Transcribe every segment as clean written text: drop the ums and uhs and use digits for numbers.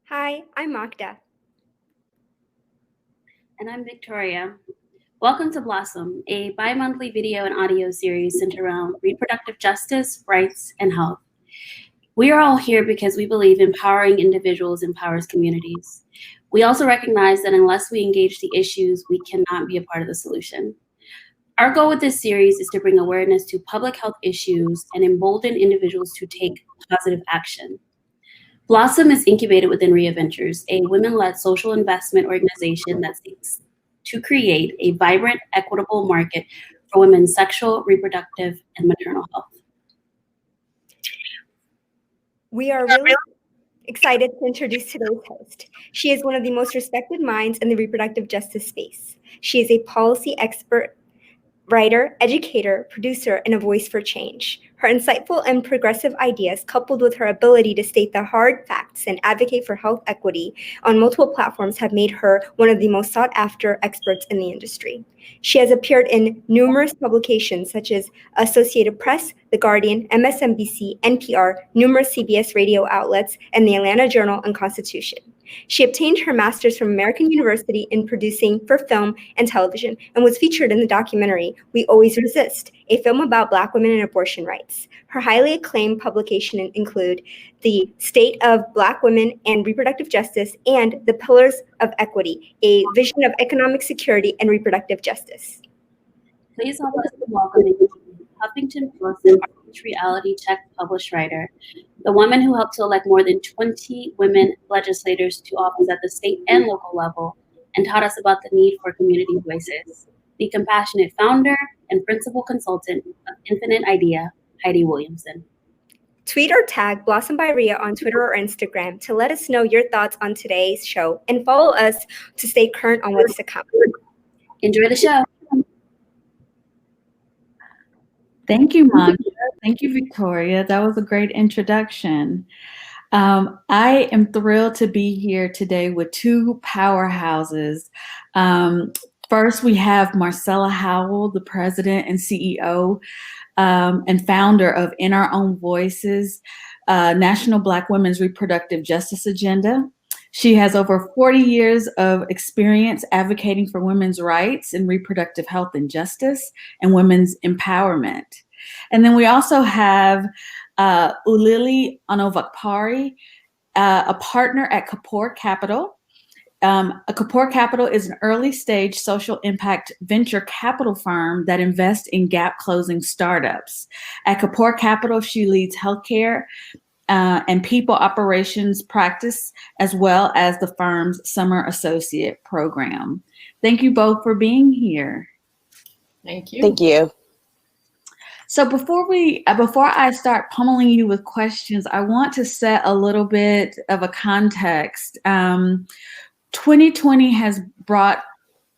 Hi, I'm Magda. And I'm Victoria. Welcome to Blossom, a bi-monthly video and audio series centered around reproductive justice, rights, and health. We are all here because we believe empowering individuals empowers communities. We also recognize that unless we engage the issues, we cannot be a part of the solution. Our goal with this series is to bring awareness to public health issues and embolden individuals to take positive action. Blossom is incubated within RhiaVentures, a women-led social investment organization that seeks to create a vibrant, equitable market for women's sexual, reproductive, and maternal health. We are really excited to introduce today's host. She is one of the most respected minds in the reproductive justice space. She is a policy expert, writer, educator, producer, and a voice for change. Her insightful and progressive ideas, coupled with her ability to state the hard facts and advocate for health equity on multiple platforms, have made her one of the most sought-after experts in the industry. She has appeared in numerous publications such as Associated Press, The Guardian, MSNBC, NPR, numerous CBS radio outlets, and the Atlanta Journal and Constitution. She obtained her master's from American University in producing for film and television and was featured in the documentary We Always Resist, a film about Black women and abortion rights. Her highly acclaimed publications include The State of Black Women and Reproductive Justice and The Pillars of Equity, a vision of economic security and reproductive justice. Please help us welcome Huffington Post and reality check published writer, the woman who helped to elect more than 20 women legislators to office at the state and local level and taught us about the need for community voices, the compassionate founder and principal consultant of Infinite Idea, Heidi Williamson. Tweet or tag Blossom by Rhia on Twitter or Instagram to let us know your thoughts on today's show and follow us to stay current on what's to come. Enjoy the show. Thank you, Magda. Thank you, Victoria. That was a great introduction. I am thrilled to be here today with two powerhouses. First, we have Marcela Howell, the president and CEO and founder of In Our Own Voices, National Black Women's Reproductive Justice Agenda. She has over 40 years of experience advocating for women's rights and reproductive health and justice and women's empowerment. And then we also have Uriri Onovakpuri, a partner at Kapor Capital. Kapor Capital is an early stage social impact venture capital firm that invests in gap closing startups. At Kapor Capital, she leads healthcare and people operations practice, as well as the firm's summer associate program. Thank you both for being here. Thank you. Thank you. So before I start pummeling you with questions, I want to set a little bit of a context. 2020 has brought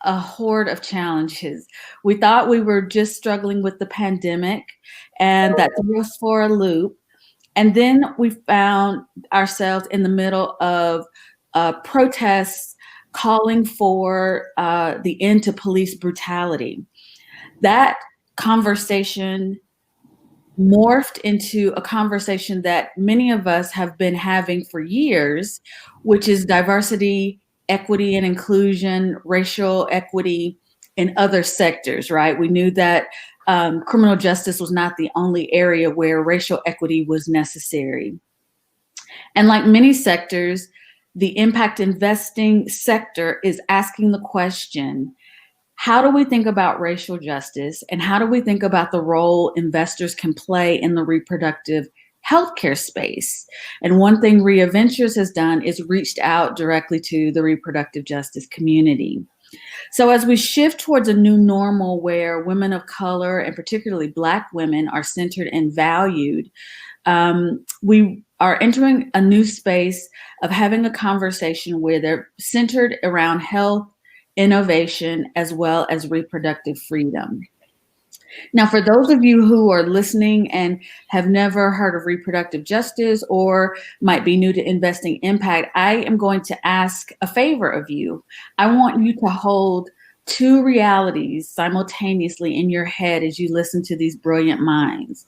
a horde of challenges. We thought we were just struggling with the pandemic, and that threw us for a loop. And then we found ourselves in the middle of protests calling for the end to police brutality. That conversation morphed into a conversation that many of us have been having for years, which is diversity, equity and inclusion, racial equity in other sectors, right? We knew that criminal justice was not the only area where racial equity was necessary. And like many sectors, the impact investing sector is asking the question, how do we think about racial justice and how do we think about the role investors can play in the reproductive healthcare space? And one thing RhiaVentures has done is reached out directly to the reproductive justice community. So as we shift towards a new normal where women of color and particularly Black women are centered and valued, we are entering a new space of having a conversation where they're centered around health, innovation, as well as reproductive freedom. Now, for those of you who are listening and have never heard of reproductive justice or might be new to investing impact, I am going to ask a favor of you. I want you to hold two realities simultaneously in your head as you listen to these brilliant minds.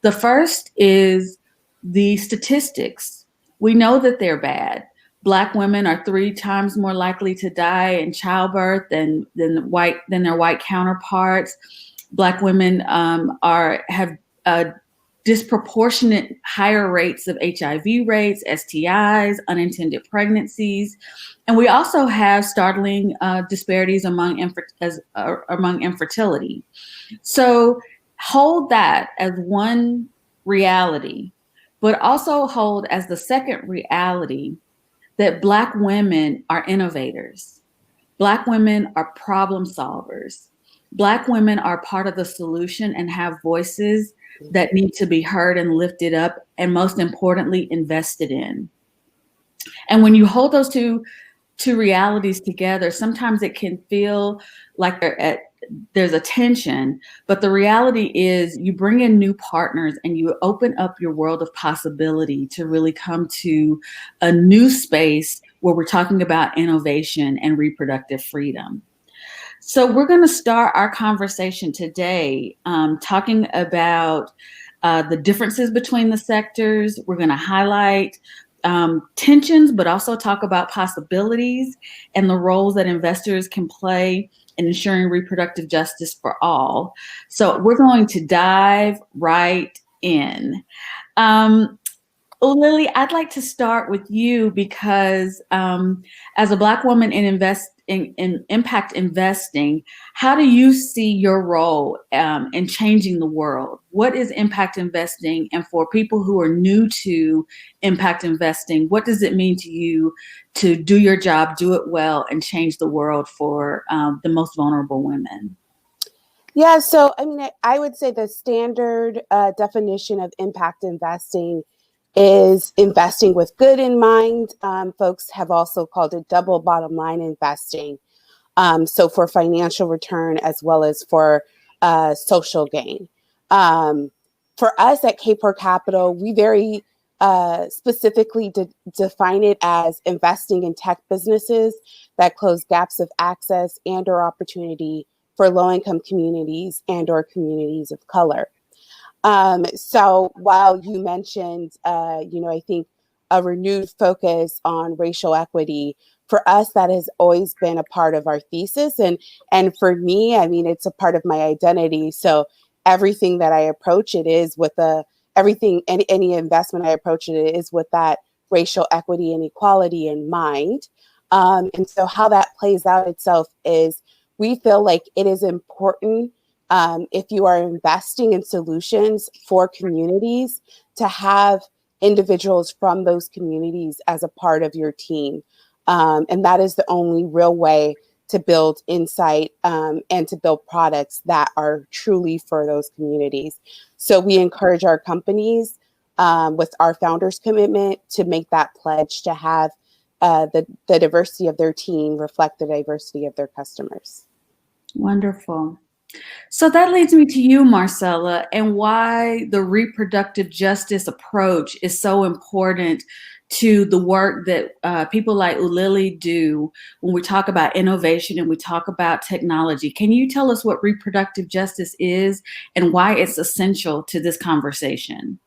The first is the statistics. We know that they're bad. Black women are 3 times more likely to die in childbirth than their white counterparts. Black women have disproportionate higher rates of HIV rates, STIs, unintended pregnancies, and we also have startling disparities among infertility. So hold that as one reality, but also hold as the second reality that Black women are innovators. Black women are problem solvers. Black women are part of the solution and have voices that need to be heard and lifted up, and most importantly, invested in. And when you hold those two realities together, sometimes it can feel like there's a tension, but the reality is you bring in new partners and you open up your world of possibility to really come to a new space where we're talking about innovation and reproductive freedom. So we're going to start our conversation today talking about the differences between the sectors. We're going to highlight tensions, but also talk about possibilities and the roles that investors can play in ensuring reproductive justice for all. So we're going to dive right in. Lily, I'd like to start with you because as a Black woman in impact investing, how do you see your role in changing the world? What is impact investing? And for people who are new to impact investing, what does it mean to you to do your job, do it well, and change the world for the most vulnerable women? Yeah, so I mean, I would say the standard definition of impact investing is investing with good in mind. Folks have also called it double bottom line investing. So for financial return as well as for social gain. For us at K4 Capital, we very specifically define it as investing in tech businesses that close gaps of access and or opportunity for low-income communities and or communities of color. So while you mentioned, I think a renewed focus on racial equity, for us, that has always been a part of our thesis. And for me, I mean, it's a part of my identity. So everything that I approach, it is with any investment I approach it is with that racial equity and equality in mind. And so how that plays out itself is we feel like it is important if you are investing in solutions for communities to have individuals from those communities as a part of your team. And that is the only real way to build insight and to build products that are truly for those communities. So we encourage our companies with our founders' commitment to make that pledge to have the diversity of their team reflect the diversity of their customers. Wonderful. So that leads me to you, Marcela, and why the reproductive justice approach is so important to the work that people like Ulili do when we talk about innovation and we talk about technology. Can you tell us what reproductive justice is and why it's essential to this conversation?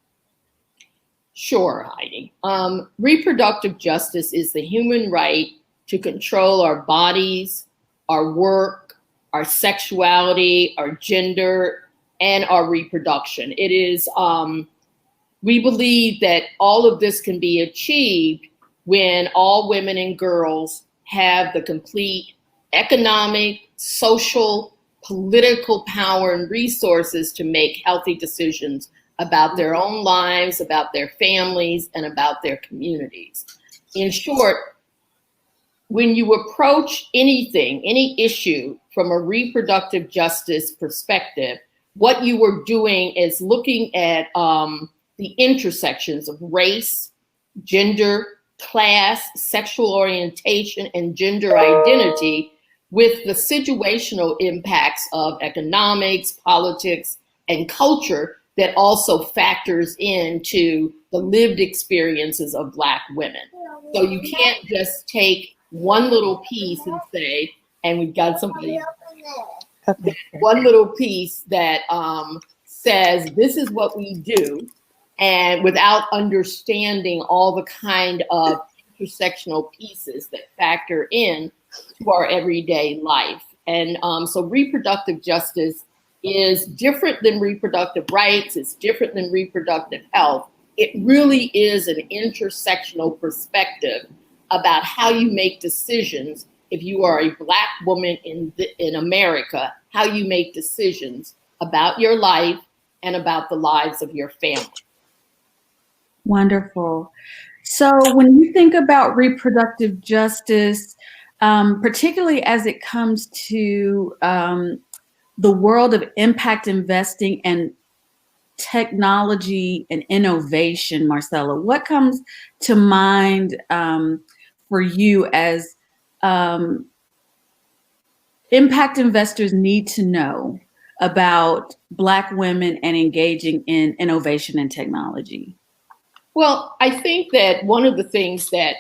Sure, Heidi. Reproductive justice is the human right to control our bodies, our work, our sexuality, our gender, and our reproduction. It is, we believe that all of this can be achieved when all women and girls have the complete economic, social, political power and resources to make healthy decisions about their own lives, about their families, and about their communities. In short, when you approach anything, any issue from a reproductive justice perspective, what you are doing is looking at the intersections of race, gender, class, sexual orientation, and gender identity with the situational impacts of economics, politics, and culture that also factors into the lived experiences of Black women. So you can't just take one little piece and say, and we've got somebody, one little piece that says, this is what we do, and without understanding all the kind of intersectional pieces that factor in to our everyday life. And so reproductive justice is different than reproductive rights. It's different than reproductive health. It really is an intersectional perspective about how you make decisions. If you are a Black woman in America, how you make decisions about your life and about the lives of your family. Wonderful. So when you think about reproductive justice, particularly as it comes to the world of impact investing and technology and innovation, Marcela, what comes to mind for you as impact investors need to know about Black women and engaging in innovation and technology? Well, I think that one of the things that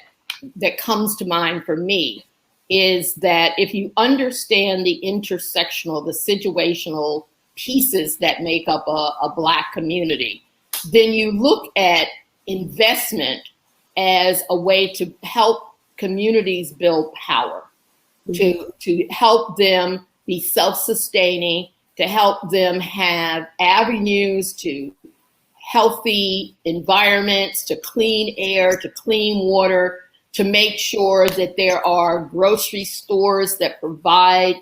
comes to mind for me is that if you understand the intersectional, the situational pieces that make up a Black community, then you look at investment as a way to help communities build power, to help them be self-sustaining, to help them have avenues to healthy environments, to clean air, to clean water, to make sure that there are grocery stores that provide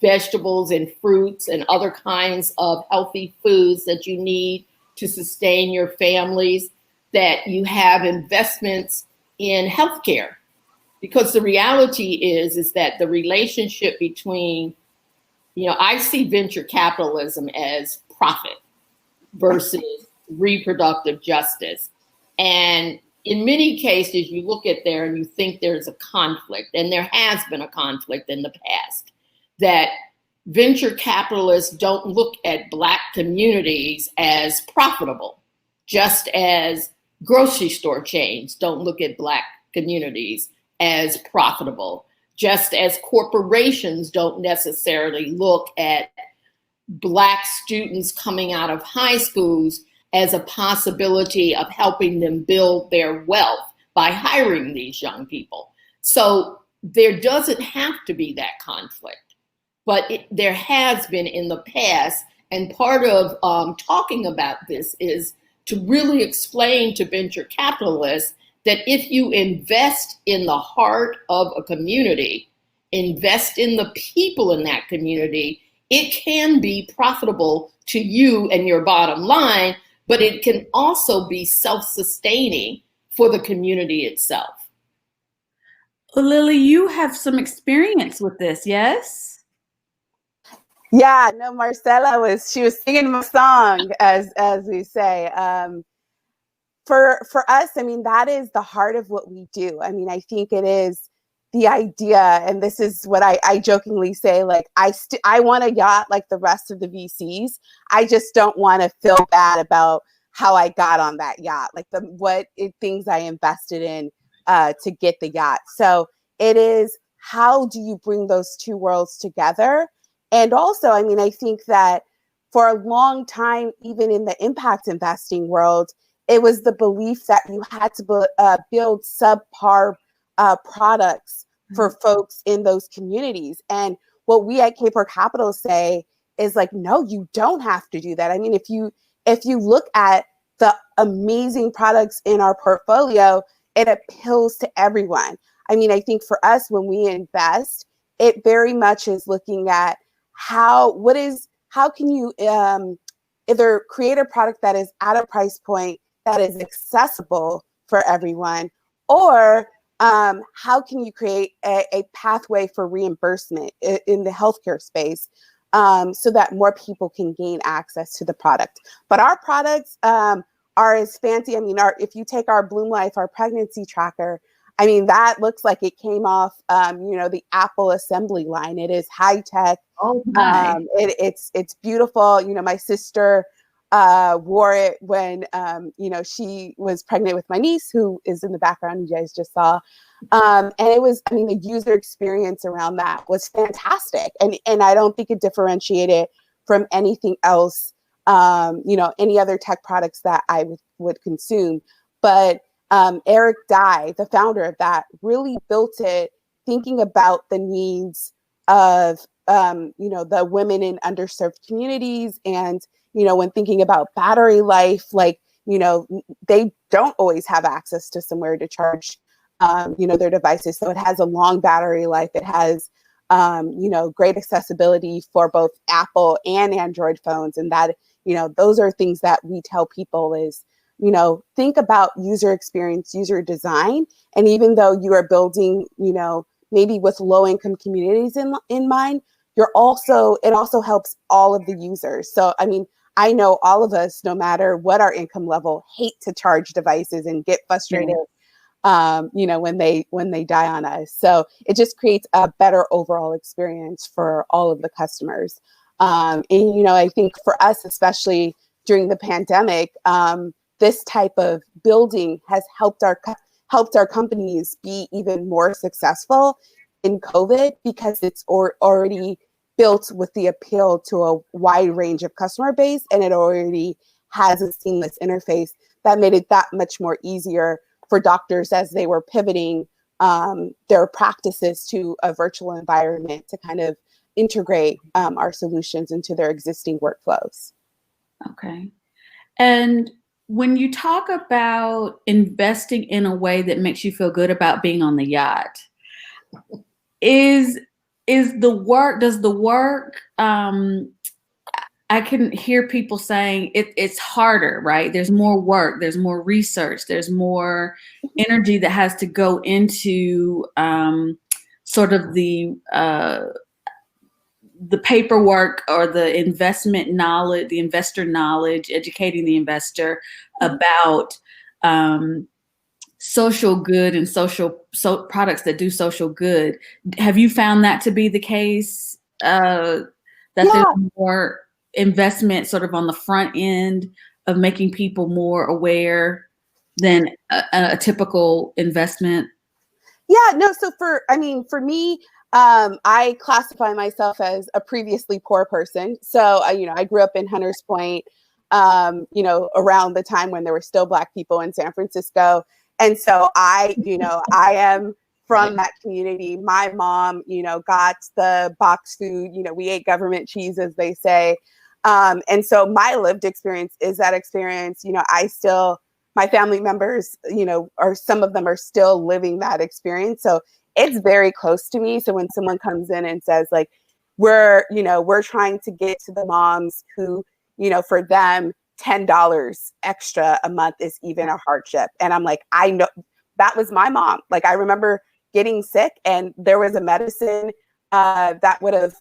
vegetables and fruits and other kinds of healthy foods that you need to sustain your families, that you have investments in healthcare. Because the reality is that the relationship between, I see venture capitalism as profit versus reproductive justice. And in many cases, you look at there and you think there's a conflict, and there has been a conflict in the past, that venture capitalists don't look at Black communities as profitable, just as grocery store chains don't look at Black communities as profitable, just as corporations don't necessarily look at Black students coming out of high schools as a possibility of helping them build their wealth by hiring these young people. So there doesn't have to be that conflict, but there has been in the past. And part of talking about this is to really explain to venture capitalists that if you invest in the heart of a community, invest in the people in that community, it can be profitable to you and your bottom line, but it can also be self-sustaining for the community itself. Well, Lily, you have some experience with this, yes? Yeah, no, Marcela she was singing my song, as we say. For us, I mean, that is the heart of what we do. I mean, I think it is the idea, and this is what I jokingly say, like, I want a yacht like the rest of the VCs. I just don't want to feel bad about how I got on that yacht, like things I invested in to get the yacht. So it is, how do you bring those two worlds together? And also, I mean, I think that for a long time, even in the impact investing world, it was the belief that you had to build subpar products for folks in those communities. And what we at Cape Capital say is like, no, you don't have to do that. I mean, if you look at the amazing products in our portfolio, it appeals to everyone. I mean, I think for us, when we invest, it very much is looking at how can you either create a product that is at a price point that is accessible for everyone, or how can you create a pathway for reimbursement in the healthcare space so that more people can gain access to the product. But our products are as fancy. I mean, if you take our Bloom Life, our pregnancy tracker, I mean, that looks like it came off, the Apple assembly line. It is high tech. Oh, my. It's beautiful. My sister wore it when, she was pregnant with my niece, who is in the background, you guys just saw. And it was, I mean, the user experience around that was fantastic. And I don't think it differentiated from anything else, any other tech products that I would consume. But Eric Dye, the founder of that, really built it thinking about the needs of the women in underserved communities. And when thinking about battery life, like they don't always have access to somewhere to charge their devices. So it has a long battery life. It has great accessibility for both Apple and Android phones. And that those are things that we tell people is think about user experience, user design. And even though you are building maybe with low income communities in mind, it also helps all of the users. So I mean, I know all of us, no matter what our income level, hate to charge devices and get frustrated, when they die on us. So it just creates a better overall experience for all of the customers. And I think for us, especially during the pandemic, this type of building has helped our companies be even more successful in COVID, because it's already built with the appeal to a wide range of customer base, and it already has a seamless interface that made it that much more easier for doctors as they were pivoting their practices to a virtual environment to kind of integrate our solutions into their existing workflows. Okay. And when you talk about investing in a way that makes you feel good about being on the yacht, does the work, I can hear people saying it's harder, right? There's more work, there's more research, there's more energy that has to go into sort of the paperwork or the investment knowledge, the investor knowledge, educating the investor about social good and products that do social good. Have you found that to be the case? That there's more investment sort of on the front end of making people more aware than a typical investment? Yeah, no. So for me, I classify myself as a previously poor person. So I grew up in Hunters Point, around the time when there were still Black people in San Francisco. And so I am from that community. My mom, got the box food, we ate government cheese, as they say. And so my lived experience is that experience. My family members, some of them are still living that experience. So it's very close to me. So when someone comes in and says like, we're trying to get to the moms who, for them, $10 extra a month is even a hardship. And I'm like, I know that was my mom. Like, I remember getting sick and there was a medicine that would have,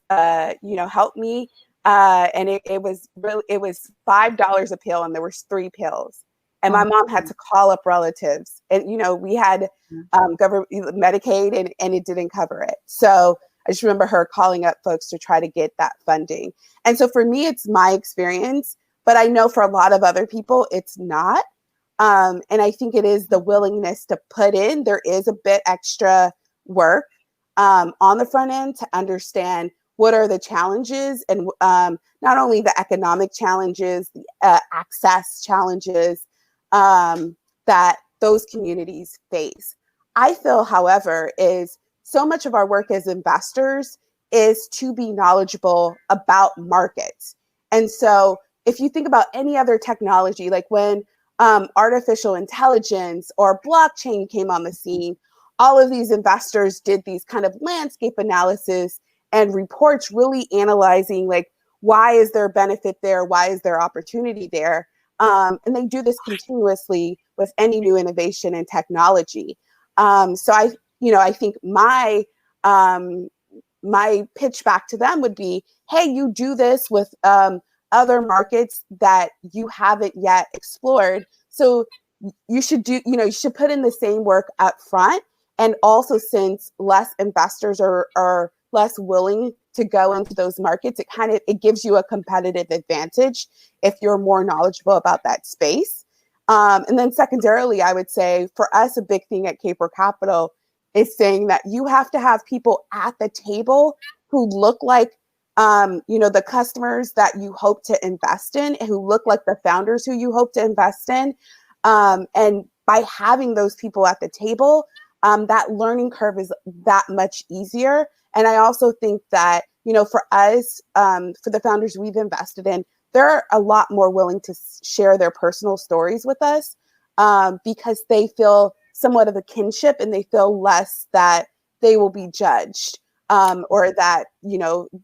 helped me. And it was $5 a pill, and there was 3 pills. And my mom had to call up relatives, and we had government Medicaid, and it didn't cover it. So I just remember her calling up folks to try to get that funding. And so for me, it's my experience, but I know for a lot of other people, it's not. And I think it is the willingness to put in. There is a bit extra work on the front end to understand what are the challenges, and not only the economic challenges, the access challenges that those communities face. I feel, however, is so much of our work as investors is to be knowledgeable about markets. And so if you think about any other technology, like when artificial intelligence or blockchain came on the scene, all of these investors did these kind of landscape analysis and reports really analyzing, like, why is there benefit there? Why is there opportunity there? And they do this continuously with any new innovation and technology. So I think my pitch back to them would be, hey, you do this with other markets that you haven't yet explored. So you should put in the same work up front. And also, since less investors are less willing to go into those markets, it gives you a competitive advantage if you're more knowledgeable about that space. And then secondarily, I would say for us, a big thing at Caper Capital is saying that you have to have people at the table who look like the customers that you hope to invest in, who look like the founders who you hope to invest in. And by having those people at the table, that learning curve is that much easier. And I also think that, for us, for the founders we've invested in, they're a lot more willing to share their personal stories with us, because they feel somewhat of a kinship, and they feel less that they will be judged, or that,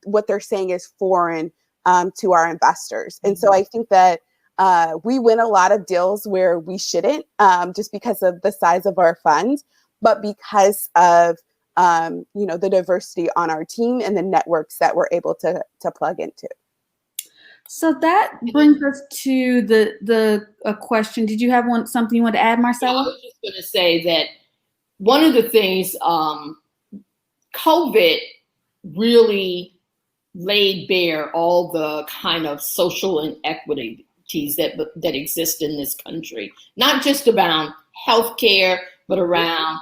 what they're saying is foreign to our investors. And so I think that we win a lot of deals where we shouldn't, just because of the size of our fund, but because of the diversity on our team and the networks that we're able to plug into. So that brings us to the question. Did you have something you want to add, Marcela? I was just going to say that one of the things, COVID really laid bare all the kind of social inequities that exist in this country, not just around healthcare, but around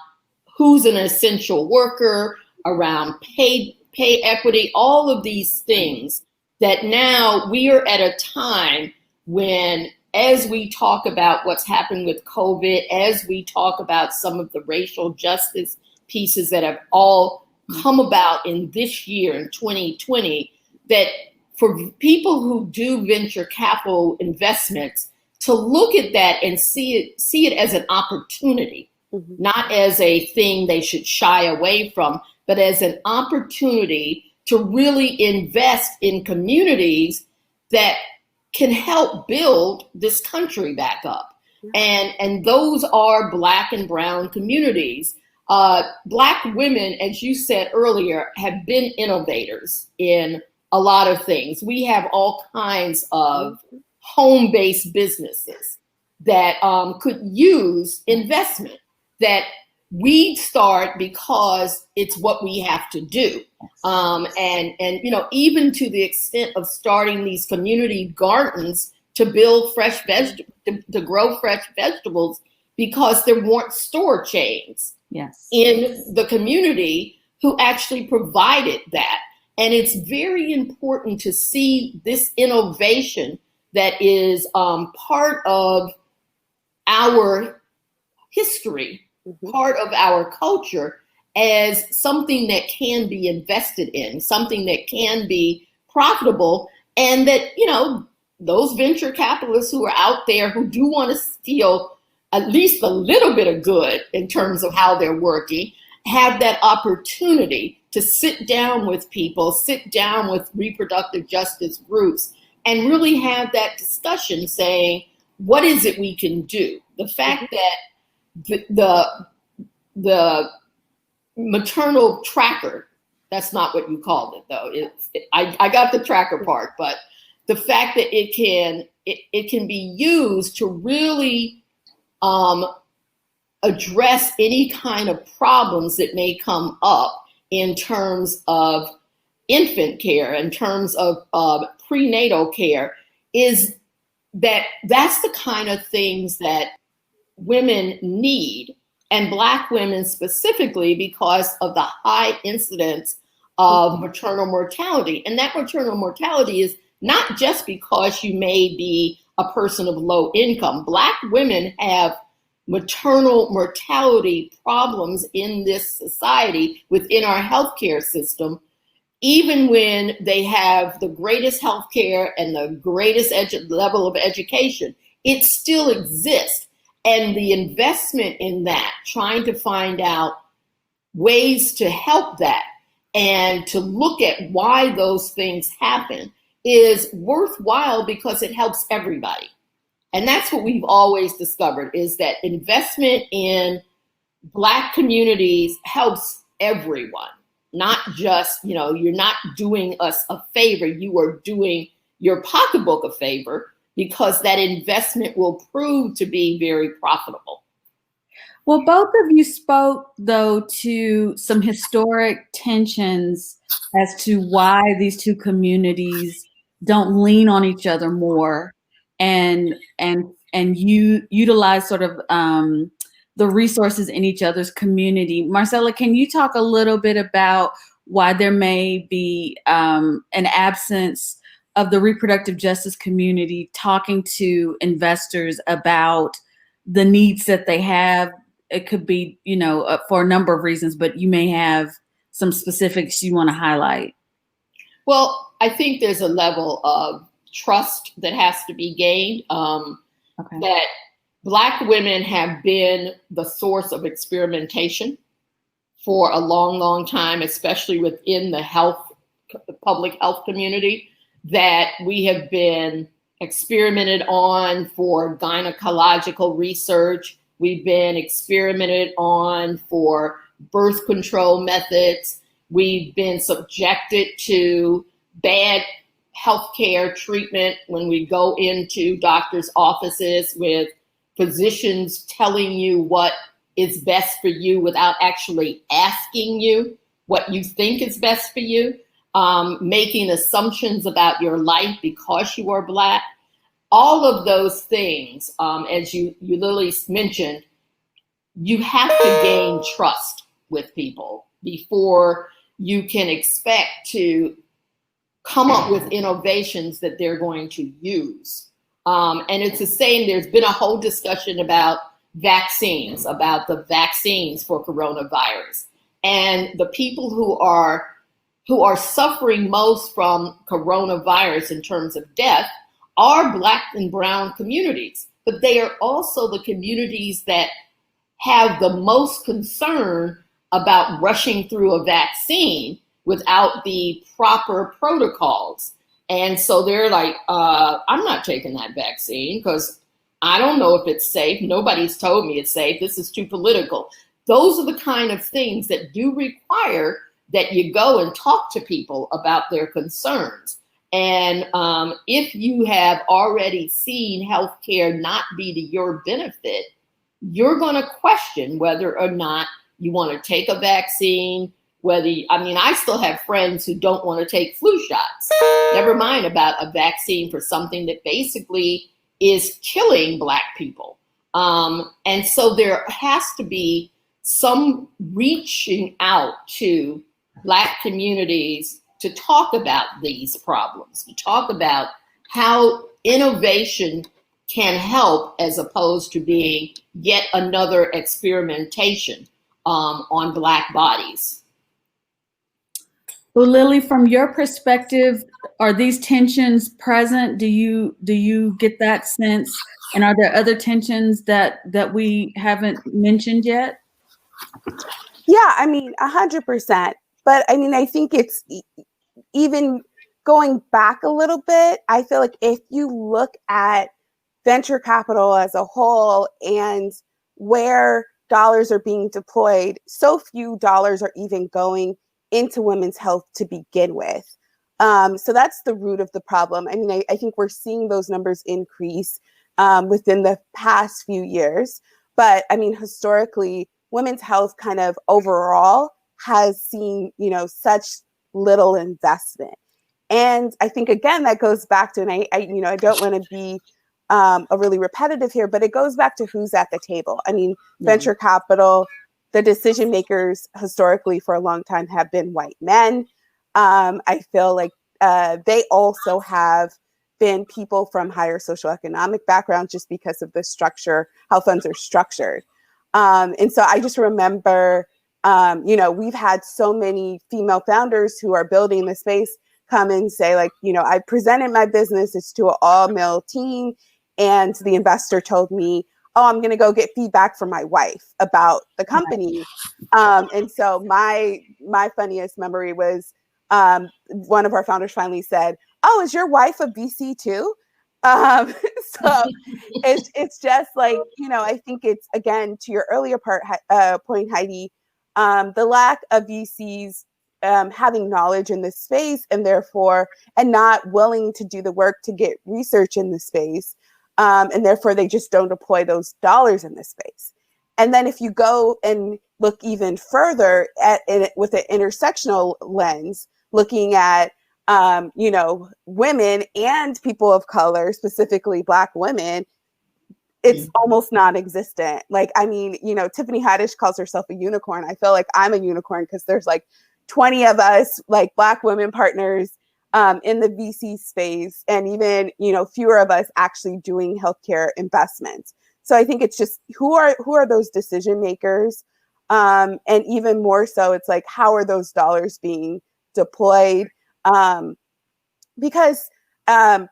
who's an essential worker, around pay equity, all of these things that now we are at a time when, as we talk about what's happened with COVID, as we talk about some of the racial justice pieces that have all come about in this year, in 2020, that for people who do venture capital investments to look at that and see it as an opportunity, not as a thing they should shy away from, but as an opportunity to really invest in communities that can help build this country back up. And those are Black and brown communities. Black women, as you said earlier, have been innovators in a lot of things. We have all kinds of home-based businesses that could use investment, that we start because it's what we have to do. And even to the extent of starting these community gardens to build fresh vegetables, to grow fresh vegetables, because there weren't store chains in the community who actually provided that. And it's very important to see this innovation that is part of our history, part of our culture, as something that can be invested in, something that can be profitable, and that, those venture capitalists who are out there who do want to steal at least a little bit of good in terms of how they're working, have that opportunity to sit down with people, sit down with reproductive justice groups, and really have that discussion saying, what is it we can do? The fact that the maternal tracker, that's not what you called it though. I got the tracker part, but the fact that it can be used to really address any kind of problems that may come up in terms of infant care, in terms of prenatal care, is that's the kind of things that women need, and Black women specifically, because of the high incidence of maternal mortality. And that maternal mortality is not just because you may be a person of low income. Black women have maternal mortality problems in this society within our healthcare system, even when they have the greatest healthcare and the greatest level of education. It still exists. And the investment in that, trying to find out ways to help that and to look at why those things happen, is worthwhile because it helps everybody. And that's what we've always discovered, is that investment in Black communities helps everyone, not just, you're not doing us a favor, you are doing your pocketbook a favor, because that investment will prove to be very profitable. Well, both of you spoke, though, to some historic tensions as to why these two communities don't lean on each other more and you utilize sort of the resources in each other's community. Marcela, can you talk a little bit about why there may be an absence of the reproductive justice community talking to investors about the needs that they have? It could be, for a number of reasons, but you may have some specifics you want to highlight. Well, I think there's a level of trust that has to be gained. That Black women have been the source of experimentation for a long, long time, especially within the public health community, that we have been experimented on for gynecological research. We've been experimented on for birth control methods. We've been subjected to bad healthcare treatment when we go into doctors' offices with physicians telling you what is best for you without actually asking you what you think is best for you, making assumptions about your life because you are Black. All of those things, as you Lily mentioned, you have to gain trust with people before you can expect to come up with innovations that they're going to use. And it's the same, there's been a whole discussion about vaccines for coronavirus. And the people who are suffering most from coronavirus in terms of death are Black and brown communities, but they are also the communities that have the most concern about rushing through a vaccine without the proper protocols. And so they're like, I'm not taking that vaccine because I don't know if it's safe. Nobody's told me it's safe. This is too political. Those are the kind of things that do require that you go and talk to people about their concerns. And if you have already seen healthcare not be to your benefit, you're going to question whether or not you want to take a vaccine, I still have friends who don't want to take flu shots, never mind about a vaccine for something that basically is killing Black people. And so there has to be some reaching out to Black communities to talk about these problems, to talk about how innovation can help as opposed to being yet another experimentation on Black bodies. Well, Lily, from your perspective, are these tensions present? Do you get that sense? And are there other tensions that we haven't mentioned yet? Yeah, 100%. But I think it's even going back a little bit. I feel like if you look at venture capital as a whole and where dollars are being deployed, so few dollars are even going into women's health to begin with. So that's the root of the problem. I think we're seeing those numbers increase within the past few years. But historically, women's health kind of overall has seen, such little investment. And I think, again, that goes back to, and I don't want to be a really repetitive here, but it goes back to who's at the table. Venture capital, the decision makers historically for a long time have been white men. I feel like they also have been people from higher socioeconomic backgrounds just because of the structure, how funds are structured. And so I just remember, we've had so many female founders who are building the space come and say, I presented my business, it's to an all-male team, and the investor told me, oh, I'm going to go get feedback from my wife about the company. And so my funniest memory was one of our founders finally said, oh, is your wife a VC too? So it's just I think it's, again, to your earlier point, Heidi, the lack of VCs having knowledge in this space and not willing to do the work to get research in the space. And therefore they just don't deploy those dollars in this space. And then if you go and look even further at it with an intersectional lens, looking at, women and people of color, specifically Black women, it's almost non-existent. Tiffany Haddish calls herself a unicorn. I feel like I'm a unicorn because there's 20 of us, Black women partners in the VC space, and even, fewer of us actually doing healthcare investments. So I think it's just who are those decision makers, and even more so, it's like how are those dollars being deployed? Because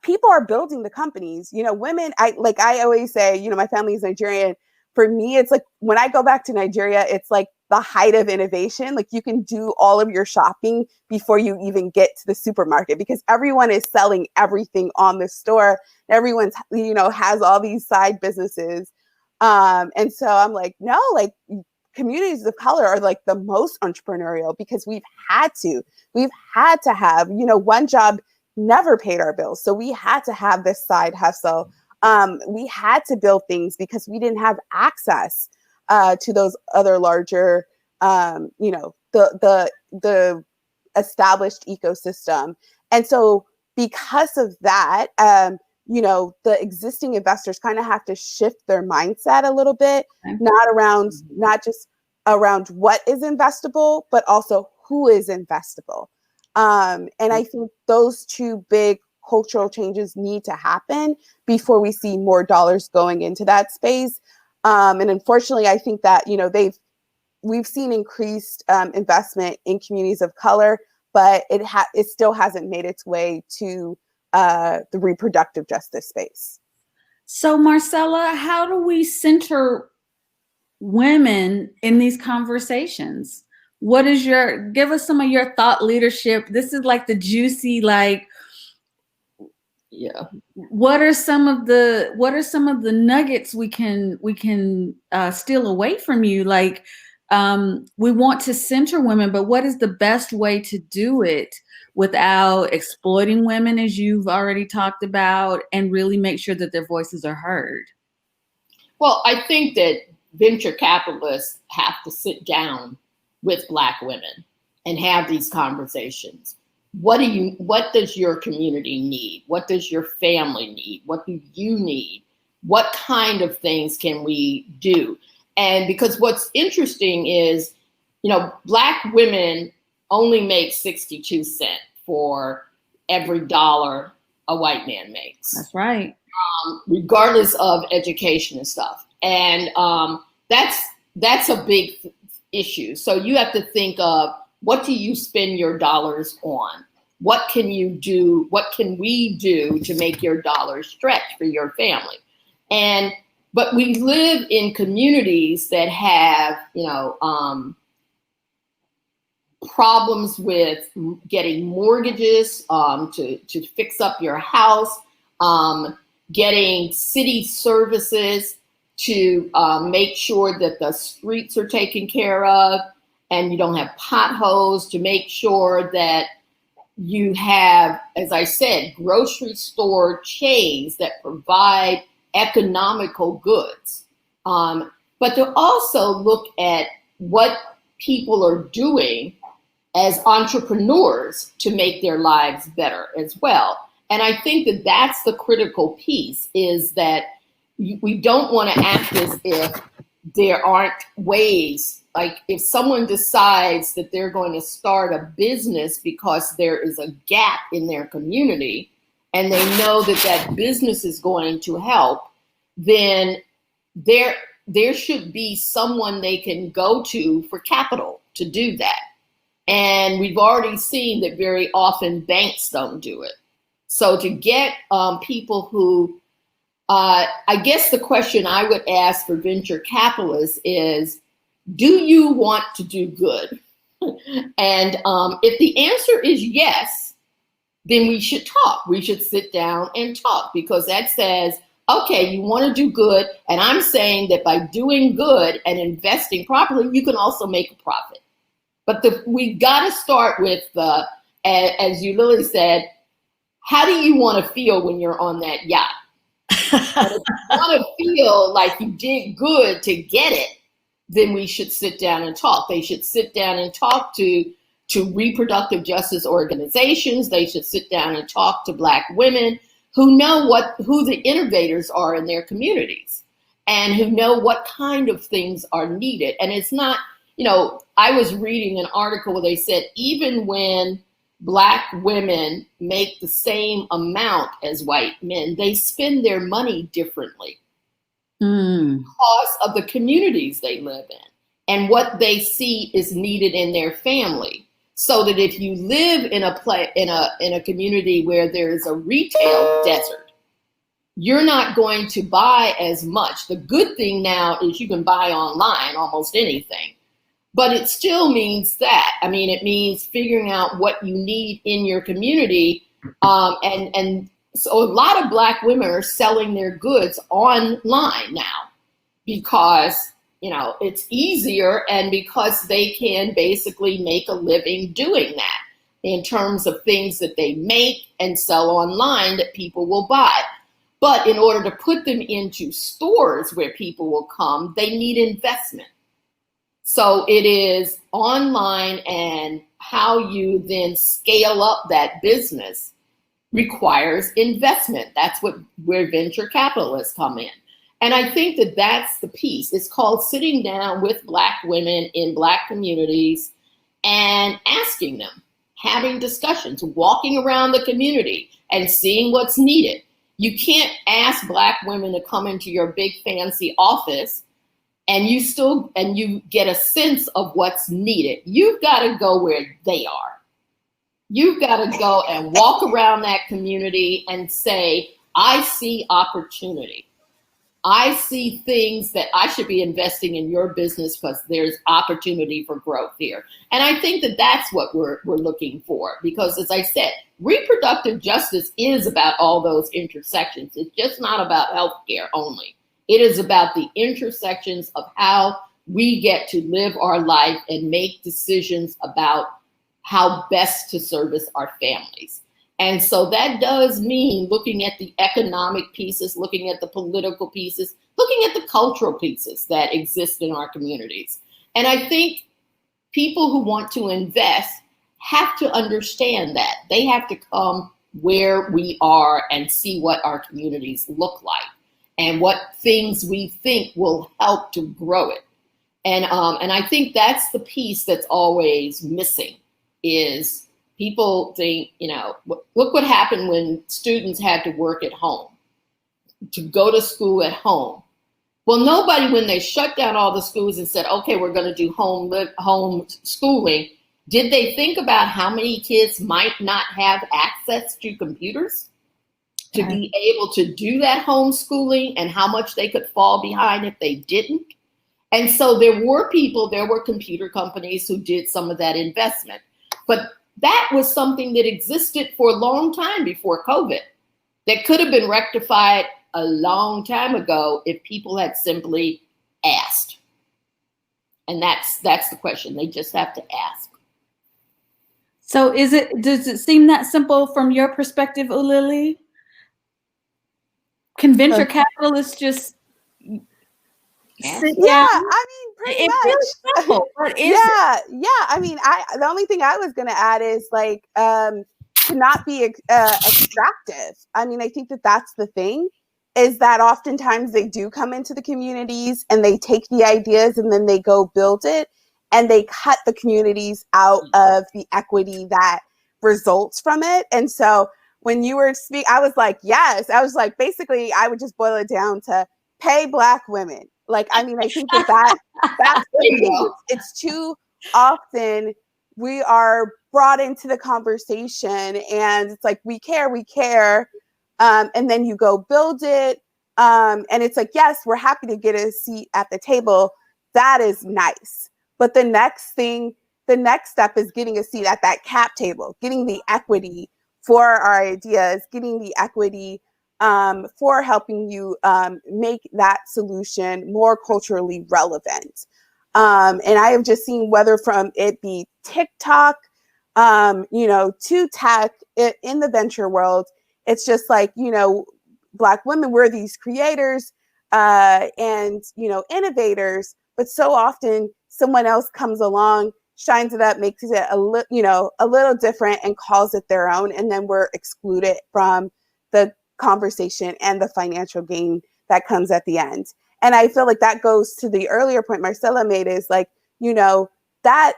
people are building the companies. Women. I always say, my family is Nigerian. For me, it's like when I go back to Nigeria, it's like the height of innovation. Like you can do all of your shopping before you even get to the supermarket because everyone is selling everything on the store. Everyone's, has all these side businesses. And so I'm like, no, like communities of color are like the most entrepreneurial because we've had to have, one job never paid our bills. So we had to have this side hustle. We had to build things because we didn't have access to those other larger, the established ecosystem. And so because of that, the existing investors kind of have to shift their mindset a little bit, not just around what is investable, but also who is investable. And I think those two big cultural changes need to happen before we see more dollars going into that space. And unfortunately, I think that, we've seen increased investment in communities of color, but it still hasn't made its way to the reproductive justice space. So Marcela, how do we center women in these conversations? Give us some of your thought leadership. This is like the juicy, what are some of the nuggets we can steal away from you? We want to center women, but what is the best way to do it without exploiting women, as you've already talked about, and really make sure that their voices are heard? Well, I think that venture capitalists have to sit down with Black women and have these conversations. What does your community need? What does your family need? What do you need? What kind of things can we do? And because what's interesting is, Black women only make 62 cents for every dollar a white man makes. That's right. Regardless of education and stuff. And that's a big issue. So you have to think of, what do you spend your dollars on? What can you do? What can we do to make your dollars stretch for your family? But we live in communities that have, problems with getting mortgages to fix up your house, getting city services to make sure that the streets are taken care of and you don't have potholes, to make sure that you have, as I said, grocery store chains that provide economical goods. But to also look at what people are doing as entrepreneurs to make their lives better as well. And I think that that's the critical piece, is that we don't want to act as if there aren't ways. Like if someone decides that they're going to start a business because there is a gap in their community and they know that that business is going to help, then there should be someone they can go to for capital to do that. And we've already seen that very often banks don't do it. So to get people who, I guess the question I would ask for venture capitalists is, do you want to do good? And if the answer is yes, then we should talk. We should sit down and talk, because that says, okay, you want to do good. And I'm saying that by doing good and investing properly, you can also make a profit. But we got to start with, as you Lily said, how do you want to feel when you're on that yacht? And if you want to feel like you did good to get it, then we should sit down and talk. They should sit down and talk to reproductive justice organizations. They should sit down and talk to Black women who know who the innovators are in their communities and who know what kind of things are needed. And it's not, I was reading an article where they said even when Black women make the same amount as white men, they spend their money differently. because of the communities they live in and what they see is needed in their family. So that if you live in a community where there is a retail desert, you're not going to buy as much. The good thing now is you can buy online almost anything, but it still means that. I mean, it means figuring out what you need in your community. And so a lot of Black women are selling their goods online now because, you know, it's easier and because they can basically make a living doing that in terms of things that they make and sell online that people will buy. But in order to put them into stores where people will come, they need investment. So it is online, and how you then scale up that business requires investment. That's where venture capitalists come in. And I think that that's the piece. It's called sitting down with Black women in Black communities and asking them, having discussions, walking around the community and seeing what's needed. You can't ask Black women to come into your big fancy office and you get a sense of what's needed. You've got to go where they are. You've got to go and walk around that community and say, I see opportunity. I see things that I should be investing in your business because there's opportunity for growth here. And I think that that's what we're looking for, because as I said, reproductive justice is about all those intersections. It's just not about healthcare only. It is about the intersections of how we get to live our life and make decisions about how best to service our families. And so that does mean looking at the economic pieces, looking at the political pieces, looking at the cultural pieces that exist in our communities. And I think people who want to invest have to understand that. They have to come where we are and see what our communities look like and what things we think will help to grow it. And I think that's the piece that's always missing is people think, you know, look what happened when students had to work at home, to go to school at home. Well, nobody, when they shut down all the schools and said, okay, we're going to do home schooling, did they think about how many kids might not have access to computers to be able to do that homeschooling and how much they could fall behind if they didn't? And so there were computer companies who did some of that investment. But that was something that existed for a long time before COVID that could have been rectified a long time ago if people had simply asked. And that's the question. They just have to ask. So does it seem that simple from your perspective, Ulili? Can venture capitalists just sit down? I mean, pretty much. Feels simple, but is yeah. I mean, the only thing I was going to add is like to not be extractive. I mean, I think that that's the thing, is that oftentimes they do come into the communities and they take the ideas and then they go build it and they cut the communities out of the equity that results from it. And so when you were speaking, I was like, yes. I was like, basically, I would just boil it down to pay Black women. Like, I mean, I think that's the thing. It's too often we are brought into the conversation and it's like, we care. And then you go build it. And it's like, yes, we're happy to get a seat at the table. That is nice. But the next step is getting a seat at that cap table, getting the equity for our ideas, getting the equity for helping you make that solution more culturally relevant. And I have just seen, whether from it be TikTok, to tech in the venture world, it's just like, Black women, we're these creators and, innovators, but so often someone else comes along, shines it up, makes it a little different and calls it their own. And then we're excluded from the conversation and the financial gain that comes at the end. And I feel like that goes to the earlier point Marcela made, is like, that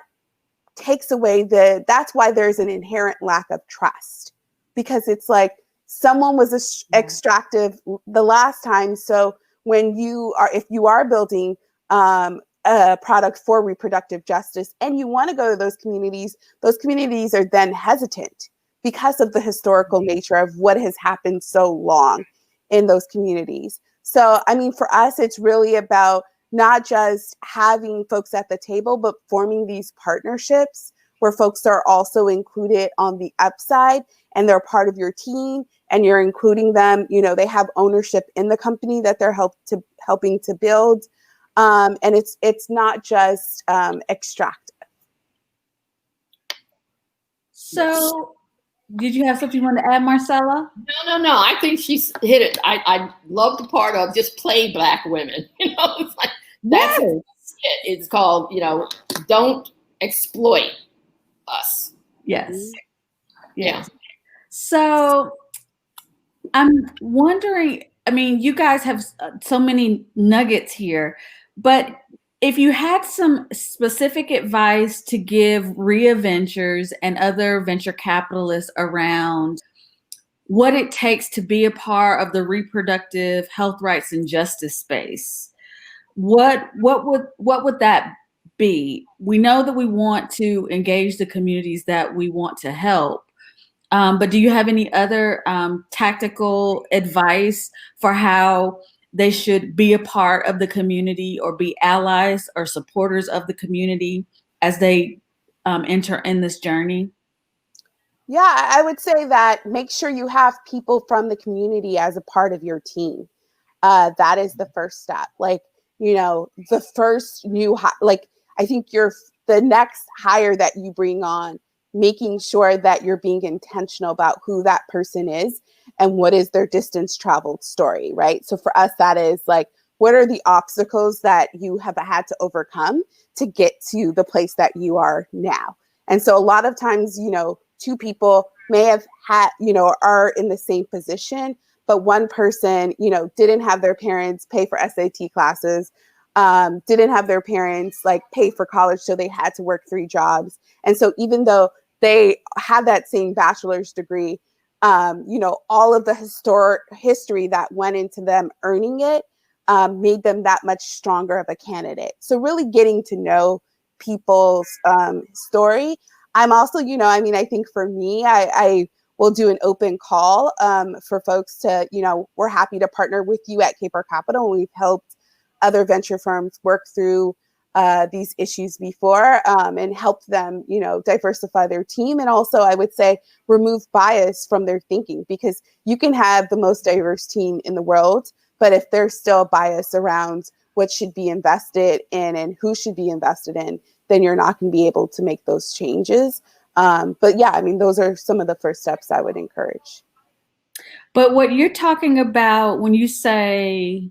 takes away that's why there's an inherent lack of trust, because it's like someone was extractive the last time. So if you are building a product for reproductive justice and you want to go to those communities are then hesitant because of the historical nature of what has happened so long in those communities. So, I mean, for us, it's really about not just having folks at the table, but forming these partnerships where folks are also included on the upside and they're part of your team and you're including them. You know, they have ownership in the company that they're helping to build. And it's not just extractive. So, did you have something you want to add, Marcela? No. I think she's hit it. I love the part of just play black women. You know, it's like that's it. It's called, you know, don't exploit us. Yes. Yeah. So, I'm wondering, I mean, you guys have so many nuggets here, but if you had some specific advice to give RhiaVentures and other venture capitalists around what it takes to be a part of the reproductive health rights and justice space, what would that be? We know that we want to engage the communities that we want to help. But do you have any other tactical advice for how they should be a part of the community or be allies or supporters of the community as they enter in this journey? Yeah, I would say that make sure you have people from the community as a part of your team. That is the first step. Like, you know, the first I think the next hire that you bring on, making sure that you're being intentional about who that person is and what is their distance traveled story, right? So for us, that is like, what are the obstacles that you have had to overcome to get to the place that you are now? And so a lot of times, you know, two people may have had, you know, are in the same position, but one person, you know, didn't have their parents pay for SAT classes, didn't have their parents like pay for college, so they had to work 3 jobs. And so even though they had that same bachelor's degree, you know, all of the history that went into them earning it made them that much stronger of a candidate. So really getting to know people's story. I'm also, you know, I mean, I think for me, I will do an open call for folks to, you know, we're happy to partner with you at Caper Capital. We've helped other venture firms work through these issues before and help them, you know, diversify their team. And also, I would say, remove bias from their thinking, because you can have the most diverse team in the world, but if there's still bias around what should be invested in and who should be invested in, then you're not going to be able to make those changes. But yeah, I mean, those are some of the first steps I would encourage. But what you're talking about when you say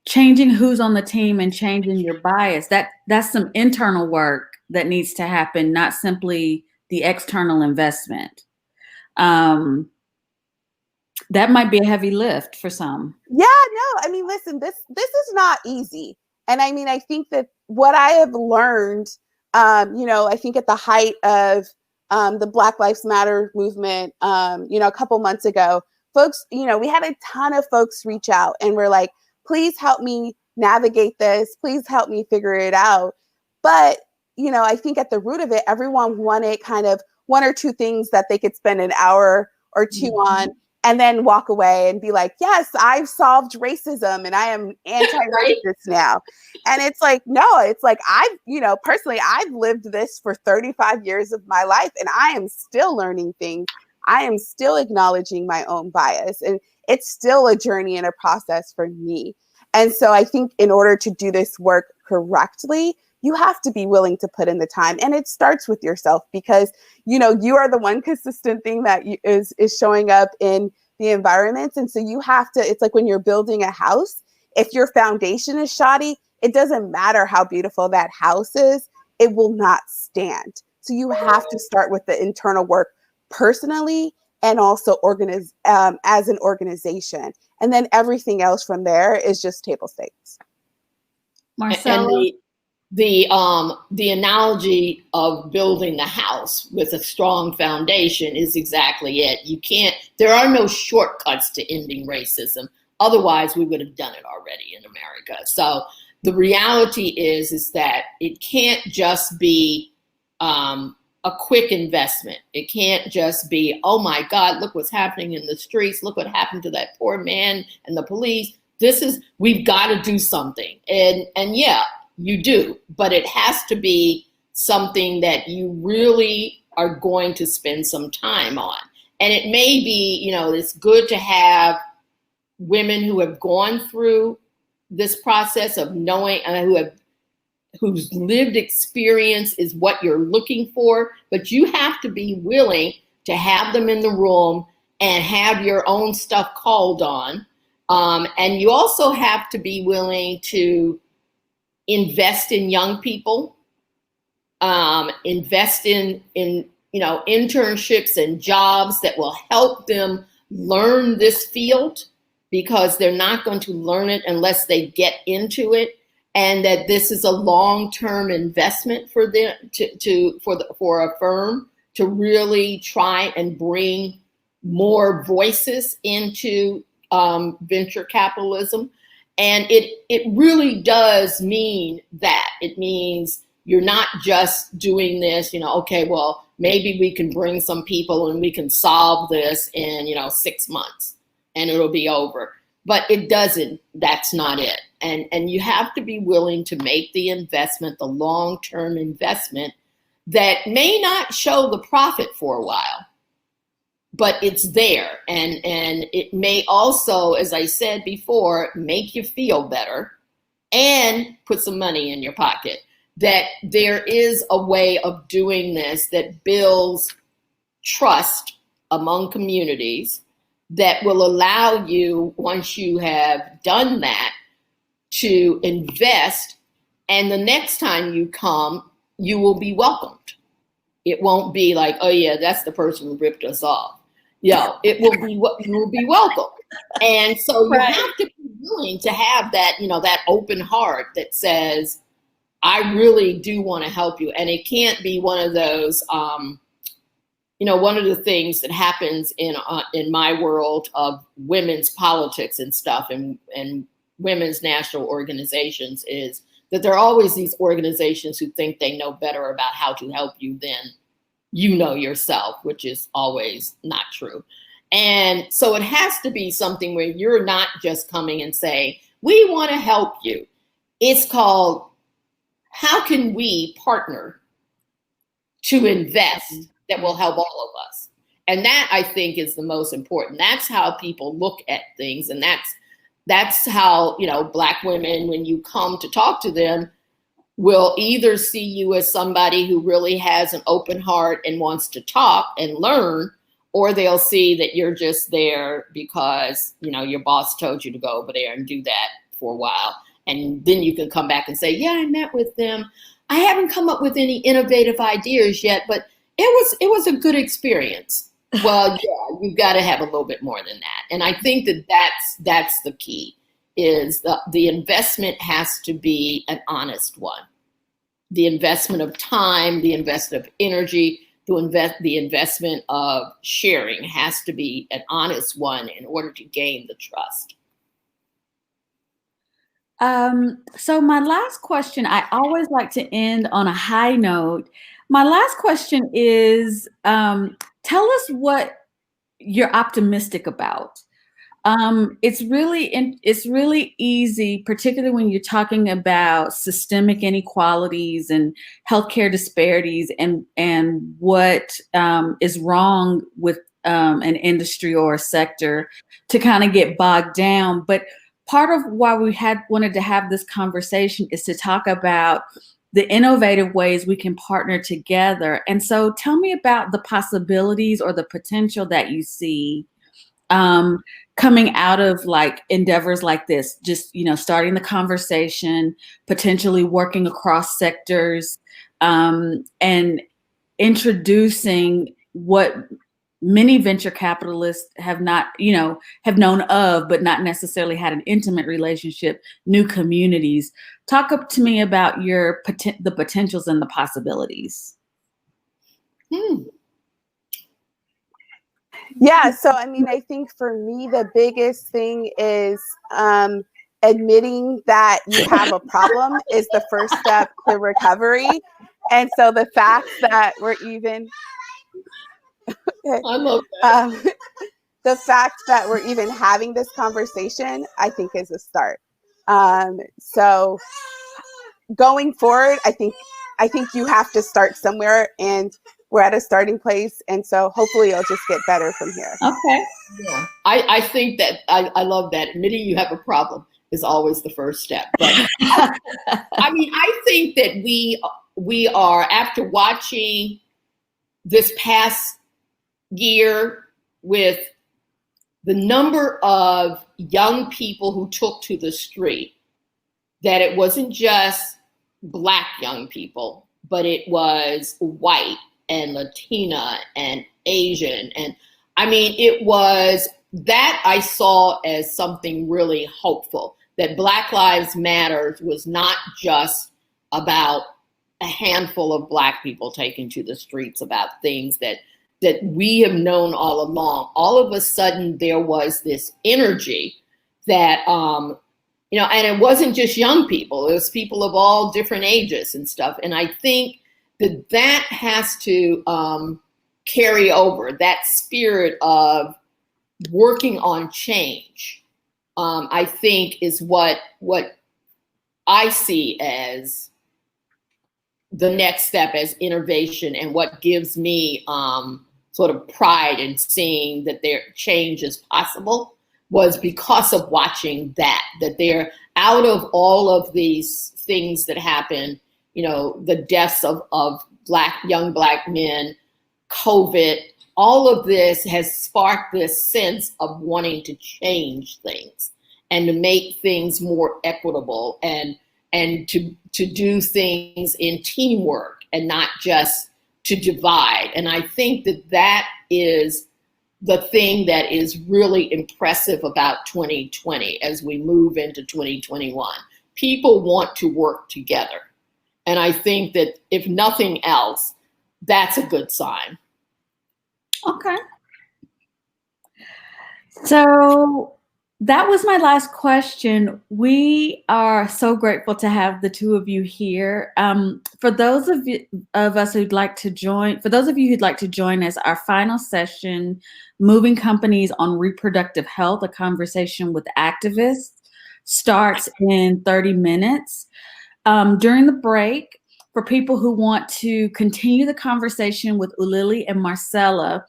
changing who's on the team and changing your bias, that's some internal work that needs to happen, not simply the external investment. That might be a heavy lift for some. Yeah, no, I mean, listen, this is not easy. And I mean, I think that what I have learned, you know, I think at the height of the Black Lives Matter movement, you know, a couple months ago, folks, you know, we had a ton of folks reach out and we're like, please help me navigate this. Please help me figure it out. But, you know, I think at the root of it, everyone wanted kind of 1 or 2 things that they could spend an hour or 2 on and then walk away and be like, yes, I've solved racism and I am anti-racist now. And it's like, no, it's like, you know, personally, I've lived this for 35 years of my life and I am still learning things. I am still acknowledging my own bias, and it's still a journey and a process for me. And so I think in order to do this work correctly, you have to be willing to put in the time. And it starts with yourself, because, you know, you are the one consistent thing that is showing up in the environments. And so you have to, it's like when you're building a house, if your foundation is shoddy, it doesn't matter how beautiful that house is, it will not stand. So you have to start with the internal work personally and also as an organization. And then everything else from there is just table stakes. Marcela? And the analogy of building the house with a strong foundation is exactly it. There are no shortcuts to ending racism. Otherwise, we would have done it already in America. So the reality is that it can't just be a quick investment. It can't just be, oh my God, look what's happening in the streets. Look what happened to that poor man and the police. We've got to do something. And yeah, you do, but it has to be something that you really are going to spend some time on. And it may be, you know, it's good to have women who have gone through this process of knowing, whose lived experience is what you're looking for, but you have to be willing to have them in the room and have your own stuff called on. And you also have to be willing to invest in young people, invest in internships and jobs that will help them learn this field, because they're not going to learn it unless they get into it. And that this is a long-term investment for them for a firm to really try and bring more voices into venture capitalism. And it really does mean that. It means you're not just doing this, okay, well, maybe we can bring some people and we can solve this in, 6 months and it'll be over. But it doesn't, that's not it. And you have to be willing to make the investment, the long-term investment that may not show the profit for a while, but it's there. And it may also, as I said before, make you feel better and put some money in your pocket. That there is a way of doing this that builds trust among communities that will allow you, once you have done that, to invest, and the next time you come, you will be welcomed. It won't be like, oh yeah, that's the person who ripped us off. It will be what you will be welcome. And so you have to be willing to have that, that open heart that says, I really do want to help you. And it can't be one of those, one of the things that happens in my world of women's politics and stuff and women's national organizations is that there are always these organizations who think they know better about how to help you than you know yourself, which is always not true. And so it has to be something where you're not just coming and saying, we want to help you. It's called, how can we partner to invest that will help all of us? And that, I think, is the most important. That's how people look at things. And that's how, Black women, when you come to talk to them, will either see you as somebody who really has an open heart and wants to talk and learn, or they'll see that you're just there because, your boss told you to go over there and do that for a while. And then you can come back and say, yeah, I met with them. I haven't come up with any innovative ideas yet, but it was a good experience. Well, yeah, you've got to have a little bit more than that. And I think that's the key, is the investment has to be an honest one. The investment of time, the investment of energy, the investment of sharing has to be an honest one in order to gain the trust. So my last question, I always like to end on a high note. My last question is, tell us what you're optimistic about. It's really easy, particularly when you're talking about systemic inequalities and healthcare disparities and what is wrong with an industry or a sector, to kind of get bogged down. But part of why we wanted to have this conversation is to talk about the innovative ways we can partner together. And so tell me about the possibilities or the potential that you see coming out of endeavors like this, just, starting the conversation, potentially working across sectors, and introducing what many venture capitalists have known of, but not necessarily had an intimate relationship, new communities. Talk up to me about the potentials and the possibilities. Yeah, so I mean, I think for me, the biggest thing is admitting that you have a problem is the first step to recovery. And so the fact that we're even, I love that. the fact that we're even having this conversation, I think is a start. So going forward, I think you have to start somewhere, and we're at a starting place. And so hopefully it'll just get better from here. Okay. Yeah. I think that I love that. Admitting you have a problem is always the first step. But I mean, I think that we are, after watching this past year with the number of young people who took to the street, that it wasn't just Black young people, but it was white and Latina and Asian. And I mean, it was that I saw as something really hopeful, that Black Lives Matter was not just about a handful of Black people taking to the streets about things that we have known all along. All of a sudden, there was this energy that, you know, and it wasn't just young people, it was people of all different ages and stuff. And I think that has to carry over, that spirit of working on change, I think is what I see as the next step, as innovation, and what gives me sort of pride in seeing that their change is possible, was because of watching that they're out of all of these things that happen, you know, the deaths of young Black men, COVID, all of this has sparked this sense of wanting to change things and to make things more equitable, and to do things in teamwork and not just to divide. And I think that is the thing that is really impressive about 2020 as we move into 2021. People want to work together. And I think that if nothing else, that's a good sign. Okay. So that was my last question. We are so grateful to have the two of you here. For those of you who'd like to join us, our final session, Moving Companies on Reproductive Health, a conversation with activists, starts in 30 minutes. During the break, for people who want to continue the conversation with Uriri and Marcela,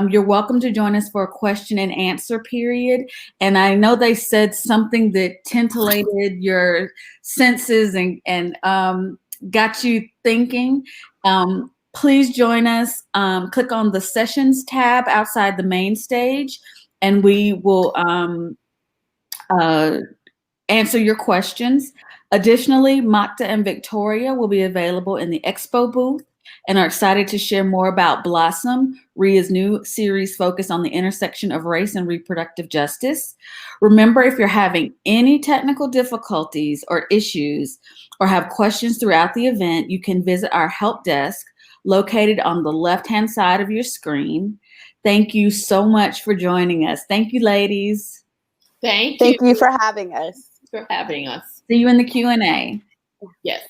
you're welcome to join us for a question and answer period. And I know they said something that titillated your senses and got you thinking. Please join us. Click on the sessions tab outside the main stage, and we will answer your questions. Additionally, Makta and Victoria will be available in the expo booth and are excited to share more about Blossom, Rhia's new series focused on the intersection of race and reproductive justice. Remember, if you're having any technical difficulties or issues or have questions throughout the event, you can visit our help desk located on the left-hand side of your screen. Thank you so much for joining us. Thank you, ladies. Thank you. Thank you for having us. For having us. See you in the Q&A. Yes.